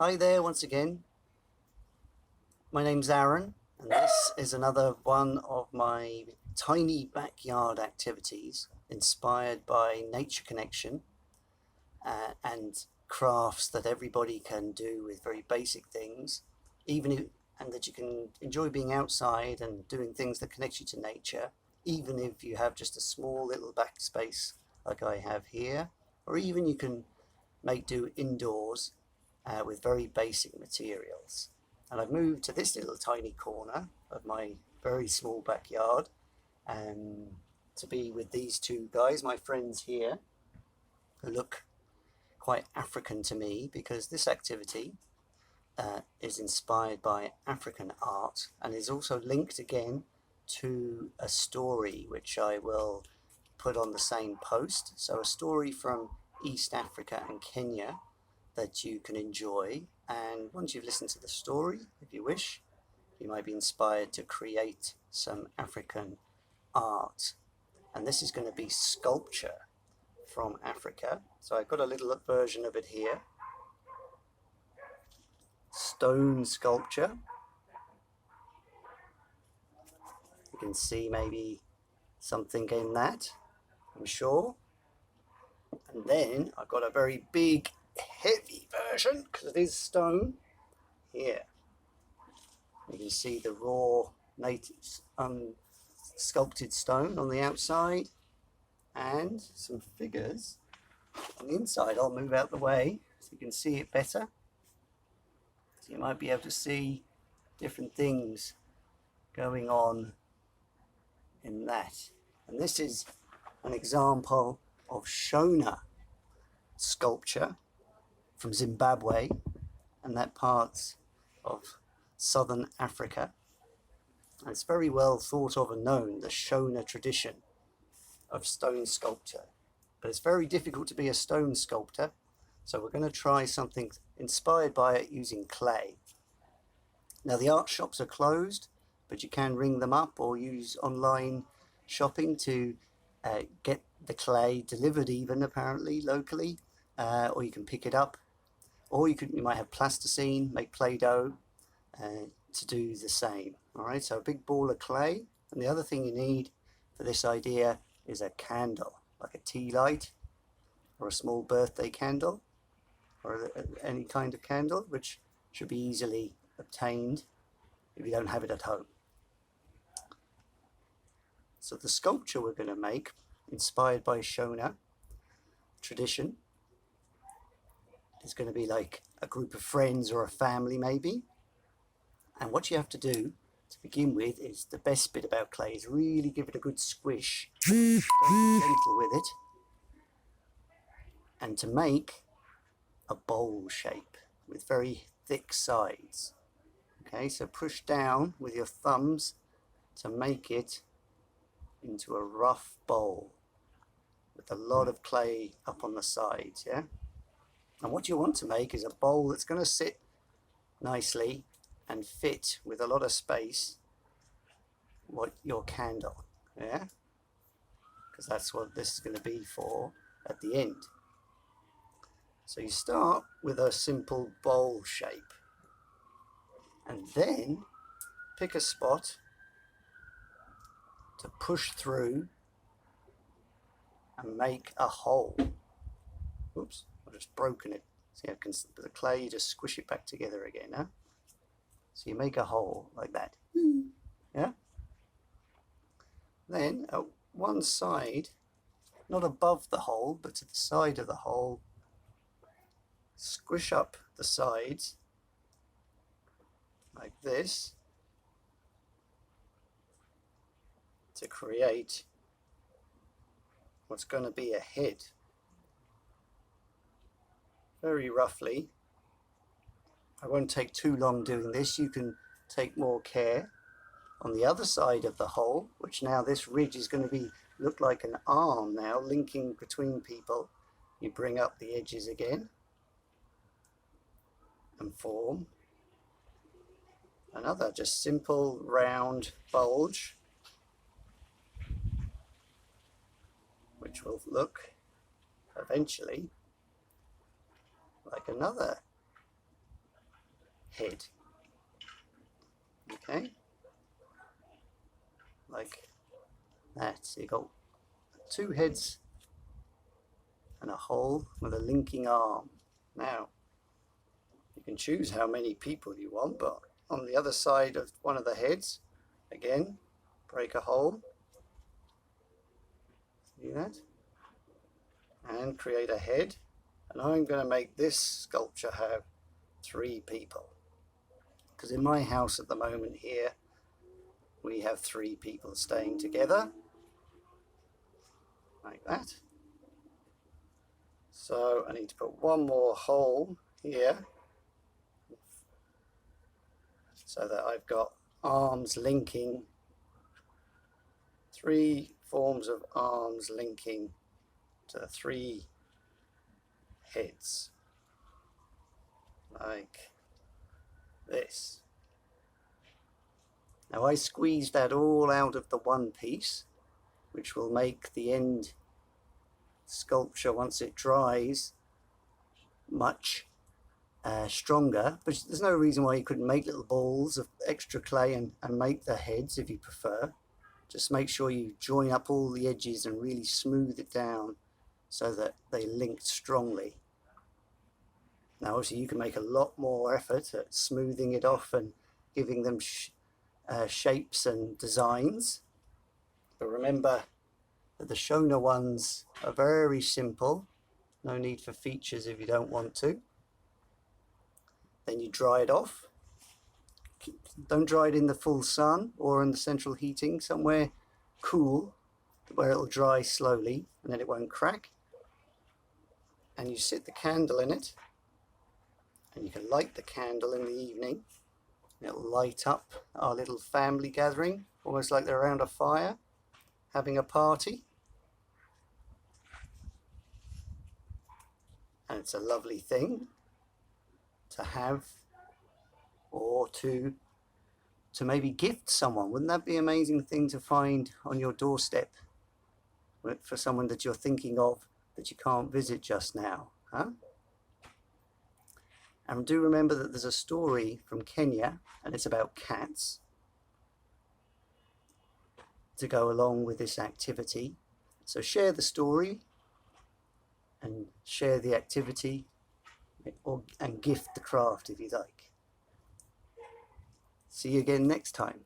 Hi there once again. My name's Aaron, and this is another one of my tiny backyard activities inspired by nature connection and crafts that everybody can do with very basic things, and that you can enjoy being outside and doing things that connect you to nature, even if you have just a small little back space like I have here, or even you can make do indoors with very basic materials. And I've moved to this little tiny corner of my very small backyard to be with these two guys, my friends here, who look quite African to me because this activity is inspired by African art and is also linked again to a story which I will put on the same post. So a story from East Africa and Kenya that you can enjoy, and once you've listened to the story, if you wish, you might be inspired to create some African art. And this is going to be sculpture from Africa. So I've got a little version of it here. Stone sculpture. You can see maybe something in that, I'm sure. And then I've got a very big, heavy version, because it is stone, here. You can see the raw native sculpted stone on the outside and some figures on the inside. I'll move out the way so you can see it better. So you might be able to see different things going on in that. And this is an example of Shona sculpture from Zimbabwe and that part of southern Africa. And it's very well thought of and known, the Shona tradition of stone sculpture. But it's very difficult to be a stone sculptor, so we're going to try something inspired by it using clay. Now the art shops are closed, but you can ring them up or use online shopping to get the clay delivered, even apparently locally, or you can pick it up, or you might have plasticine, make Play-Doh to do the same. All right, so a big ball of clay, and the other thing you need for this idea is a candle, like a tea light or a small birthday candle or any kind of candle, which should be easily obtained if you don't have it at home. So the sculpture we're going to make, inspired by Shona tradition, is going to be like a group of friends or a family maybe. And what you have to do to begin with is, the best bit about clay is really give it a good squish. Don't be gentle with it. And to make a bowl shape with very thick sides. Okay, so push down with your thumbs to make it into a rough bowl with a lot of clay up on the sides, yeah? And what you want to make is a bowl that's going to sit nicely and fit with a lot of space what your candle, yeah? Because that's what this is going to be for at the end. So you start with a simple bowl shape and then pick a spot to push through and make a hole. Oops, I've just broken it. See, I can, with the clay, you just squish it back together again, huh? So you make a hole like that, yeah? Then at one side, not above the hole, but to the side of the hole, squish up the sides like this to create what's going to be a head. Very roughly. I won't take too long doing this. You can take more care. On the other side of the hole, which now this ridge is going to look like an arm now, linking between people, you bring up the edges again and form another just simple round bulge, which will look eventually like another head. Okay, like that. So you've got 2 heads and a hole with a linking arm. Now, you can choose how many people you want, but on the other side of one of the heads, again, break a hole. See that? And create a head. And I'm going to make this sculpture have 3 people. Because in my house at the moment here, we have 3 people staying together. Like that. So I need to put one more hole here so that I've got arms linking, 3 forms of arms linking to the 3 heads, like this. Now I squeezed that all out of the one piece, which will make the end sculpture, once it dries, much stronger, but there's no reason why you couldn't make little balls of extra clay and make the heads if you prefer. Just make sure you join up all the edges and really smooth it down so that they linked strongly. Now obviously you can make a lot more effort at smoothing it off and giving them shapes and designs, but remember that the Shona ones are very simple. No need for features if you don't want to. Then you dry it off. Don't dry it in the full sun or in the central heating, somewhere cool where it'll dry slowly and then it won't crack. And you sit the candle in it, and you can light the candle in the evening. It'll light up our little family gathering, almost like they're around a fire having a party. And it's a lovely thing to have, or to maybe gift someone. Wouldn't that be an amazing thing to find on your doorstep for someone that you're thinking of that you can't visit just now, huh? And do remember that there's a story from Kenya, and it's about cats, to go along with this activity. So share the story and share the activity, and gift the craft if you like. See you again next time.